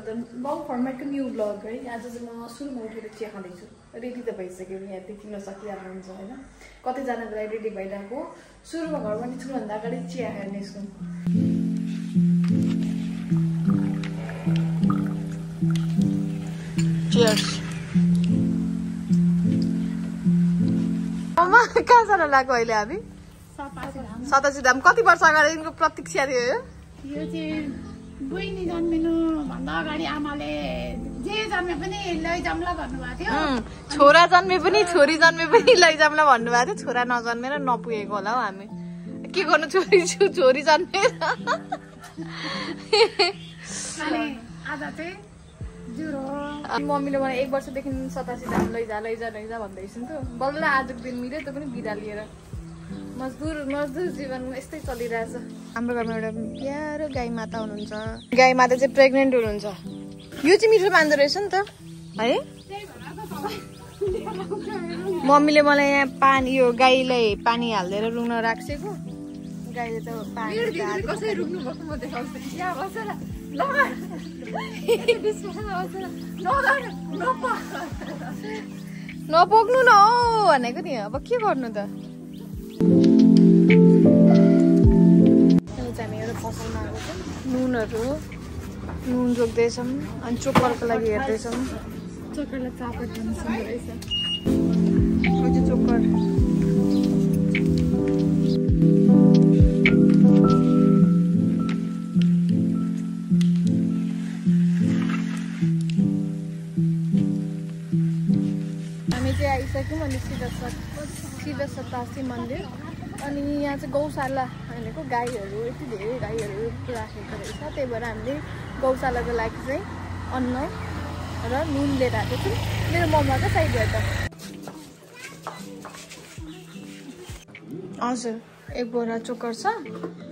त बाउ फर्मेटको new blog है। आज चाहिँ म सुरुमा उठेर चिया खाँदैछु। रेडी त भइसक्यो, यहाँ देखिन सकिहाल्नुहुन्छ होइन। कतिजनाको लागि रेडी भइरहेको। सुरुमा घरमा निस्कुनुभन्दा अगाडि चिया खाएर निस्कौँ। चियर्स। मम्मा कहाँ जान लाग्यो अहिले हामी? सतासी धाम। कति वर्ष अगाडिको प्रतीक्षा थियो यो? यो चाहिँ बहिनी जन्मिनु भन्दा अगाडि आमाले जे जन्मे पनि लैजाउँला भन्नुभएको थियो। छोरा जन्मे पनि छोरी जन्मे पनि लैजाउँला भन्नुभएको थियो। छोरा नजन्मेर नपुगेको होला हौ हामी। के गर्नु, छोरी जन्मेर। अनि आज चाहिँ ज्वरो। मम्मीले मलाई 1 वर्षदेखि 87 धाम लैजा भन्दैछ नि त। बल्ल आजको दिन मिल्यो, त्यो पनि बिदा लिएर। मजदुर जीवनमा यस्तै चलिरहेछ। हाम्रो घरमा एउटा प्यारो गाई माता हुनुहुन्छ। गाई माता चाहिँ प्रेग्नेन्ट हुनुहुन्छ। यो चाहिँ मिठो मान्दो रहेछ नि त है। मम्मीले मलाई यहाँ पानी, यो गाईलाई पानी हालिदिएर रुङ्न राखेको। गाईले त पानी कसरी रुक्नु भएको म देखाउँछु। यहाँ बसेर नपोक्नु न हौ भनेको नि। अब के गर्नु त। हामी एउटा पसलमा आएको छौँ। नुन जोग्दैछौँ अनि चोकरको लागि हेर्दैछौँ। चोकरलाई चापट भन्नु सुन्दो रहेछ। चोकर हामी चाहिँ आइसक्यौँ। अनि शिव सतासी मन्दिर। अनि यहाँ चाहिँ गौशाला भनेको गाईहरू, यति धेरै गाईहरू राखेको रहेछ। त्यही भएर हामीले गौशालाको लागि चाहिँ अन्न र नुन लिएर आएको छौँ। मेरो मम्मा त साइडबाट। हजुर, 1 बोरा चोकर छ,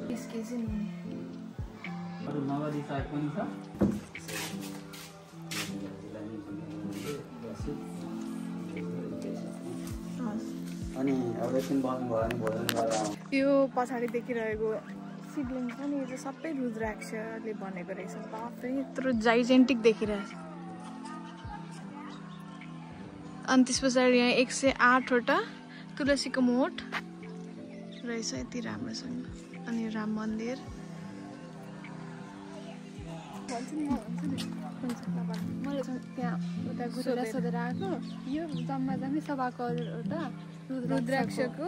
20 केजी नुन। यो पछाडि देखिरहेको शिवलिङ्ग पनि यो चाहिँ सबै रुद्राक्षले बनेको रहेछ। बाफ्रै यत्रो जाइजेन्टिक देखिरहेछ। अनि त्यस पछाडि यहाँ 108वटा तुलसीको मोठ रहेछ, यति राम्रोसँग। अनि राम मन्दिर। मैले त्यहाँ उता गुरुलाई सोधेर आएको। यो जम्मै सभाको एउटा रुद्राक्षको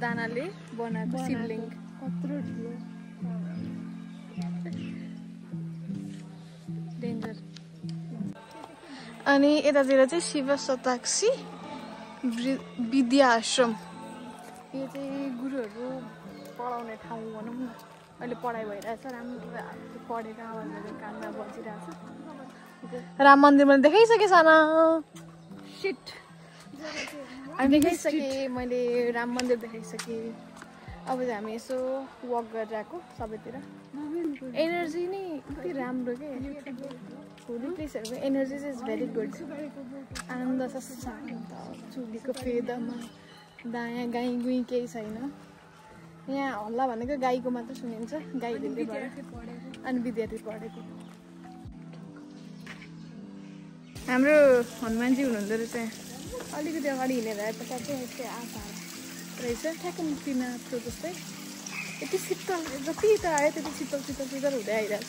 दानाले बनाएको शिवलिङ्ग। कत्रो ठुलो डेन्जर। अनि यतातिर चाहिँ शिव सतासी विद्या आश्रम। यो चाहिँ गुरुहरू पढाउने ठाउँ भनौँ न। अहिले पढाइ भइरहेछ, राम्रो पढेको आवाजहरू कानमा बजिरहेछ। राम मन्दिरमा देखाइसकेँ साना सिट। अनि देखाइसकेँ मैले, राम मन्दिर देखाइसकेँ। अब चाहिँ हामी यसो वक गरेर आएको सबैतिर। एनर्जी नै यति राम्रो के। होली प्लेसहरूको एनर्जी चाहिँ इज भेरी गुड। आनन्द छ, शान्त। चुलीको फेदमा दायाँ गाई गुई केही छैन। यहाँ हल्ला भनेको गाईको मात्र सुनिन्छ। गाई धेरै भयो अनि विद्यार्थी पढेको। हाम्रो हनुमानजी हुनुहुँदो रहेछ। अलिकति अगाडि हिँडेर आए पछाडि चाहिँ यस्तै आशा रहेछ। ठ्याक्कै मुक्तिनाथको जस्तै यति शीतल, जति त आयो त्यति शीतल हुँदै आइरहेछ।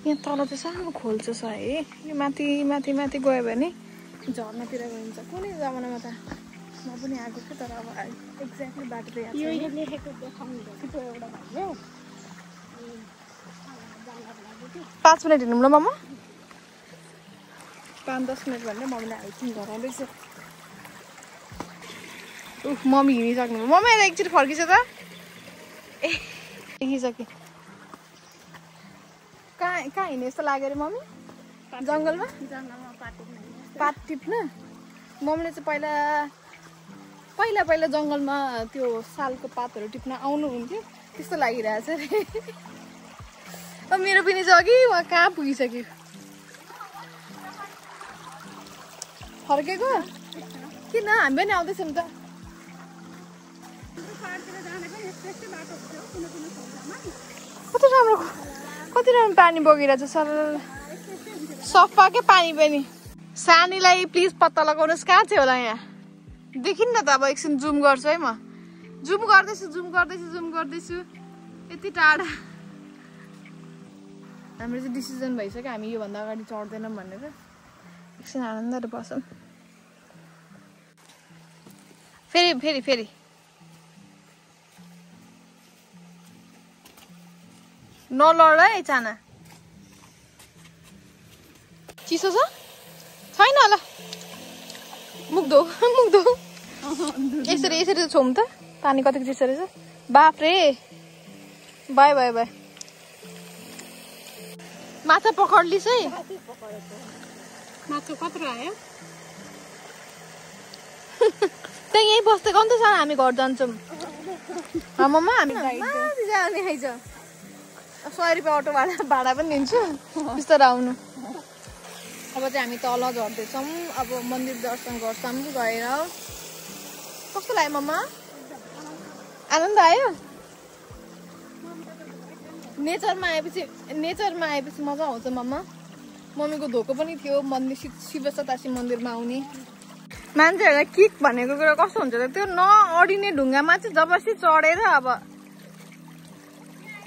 यहाँ तल चाहिँ सानो खोल्छ छ है। यो माथि गयो भने झर्नातिर गइन्छ। कुनै जमानामा त म पनि आएको थिएँ, तर अब एक्ज्याक्टली बाटो त याद छैन। लेखेको देखाउनु एउटा भाइले 5 मिनट हिँडौँ ल मम्मा। 5-10 मिनट भन्दै मम्मीलाई हाइकिङ गराउँदैछ। मम्मी हिँडिसक्नु। मम्मी यता एकचोटि फर्किन्छ त। ए देखिसकेँ। कहाँ हिँड्ने जस्तो लाग्यो अरे मम्मी? जङ्गलमा पात टिप्न। मम्मीले चाहिँ पहिला जङ्गलमा त्यो सालको पातहरू टिप्न आउनुहुन्थ्यो, त्यस्तो लागिरहेछ अरे। अब मेरो पनि छ कि उहाँ कहाँ पुगिसक्यो। फर्केको किन? हामी पनि आउँदैछौँ त। कति राम्रो पानी बगिरहेछ सर सफा के पानी पनि सानीलाई प्लिज पत्ता लगाउनुहोस् कहाँ थियो होला यहाँ देखिन न त अब एकछिन जुम गर्छु है म जुम गर्दैछु यति टाढा हाम्रो चाहिँ डिसिजन भइसक्यो हामी योभन्दा अगाडि चढ्दैनौँ भनेर एकछिन आनन्दले बसौँ फेरि नलड है चाना चिसो छ छैन होला मुग्दो यसरी छोम त पानी कतिको चिसो रहेछ बाफ रे बाई माछा पकडलिस् है माछा कत्रो आयो त्यही यहीँ बस्दै अन्त सानो हामी घर जान्छौँ मम्मा हामी जाने खाइछ 100 रुपियाँ अटो भाडा पनि दिन्छु बिस्तारै आउनु अब चाहिँ हामी तल झर्दैछौँ अब मन्दिर दर्शन गर्छौँ गएर कस्तो लाग्यो मम्मा आनन्द आयो नेचरमा आएपछि मजा आउँछ मम्मा मम्मीको धोको पनि थियो मन्दिर शिव सतासी मन्दिरमा आउने मान्छेहरूलाई किक भनेको कुरा कस्तो हुन्छ त त्यो नअडिने ढुङ्गामा चाहिँ जबरजस्ती चढेर अब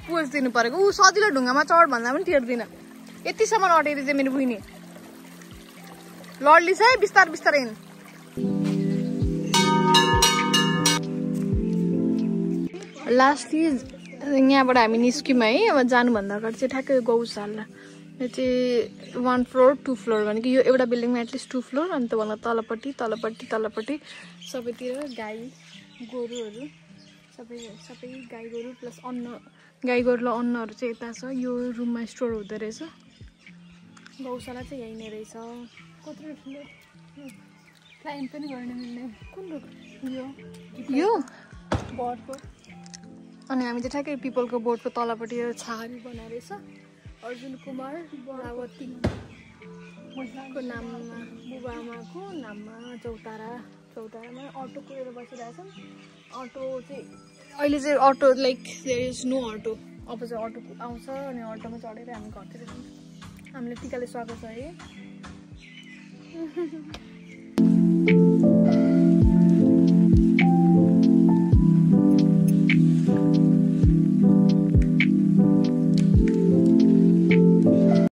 पुज्दिनु परेको ऊ सजिलो ढुङ्गामा चढ भन्दा पनि टेर्दिन यतिसम्म अटेरी चाहिँ मेरो बुइनी लड्लिस है बिस्तारै लास्टली यहाँबाट हामी निस्क्यौँ है अब जानुभन्दा अगाडि चाहिँ ठ्याक्कै गौशाला यो चाहिँ 1 फ्लोर 2 फ्लोर भनेको यो एउटा बिल्डिङमा एटलिस्ट 2 फ्लोर अनि त्योभन्दा तलपट्टि सबैतिर गाई गोरुहरू सबै गाई गोरु प्लस गाई गोरुलाई अन्नहरू चाहिँ यता छ यो रुममा स्टोर हुँदो रहेछ गौशाला चाहिँ यही नै रहेछ कत्रो ठुलो क्लाइम पनि गर्न मिल्ने कुन रुख यो बोर्डको अनि हामी चाहिँ ठ्याक्कै पिपलको बोर्डको तलपट्टि छाहारी बनाएर रहेछ अर्जुन कुमार रावतीको नाममा बुबाआमाको नाममा चौतारामा अटो कुरेर बसिरहेछौँ अटो चाहिँ अहिले चाहिँ auto like there is no auto अब चाहिँ अटो आउँछ अनि अटोमा चढेर हामी घरतिर जान्छौँ हामीले टिकाले स्वागत है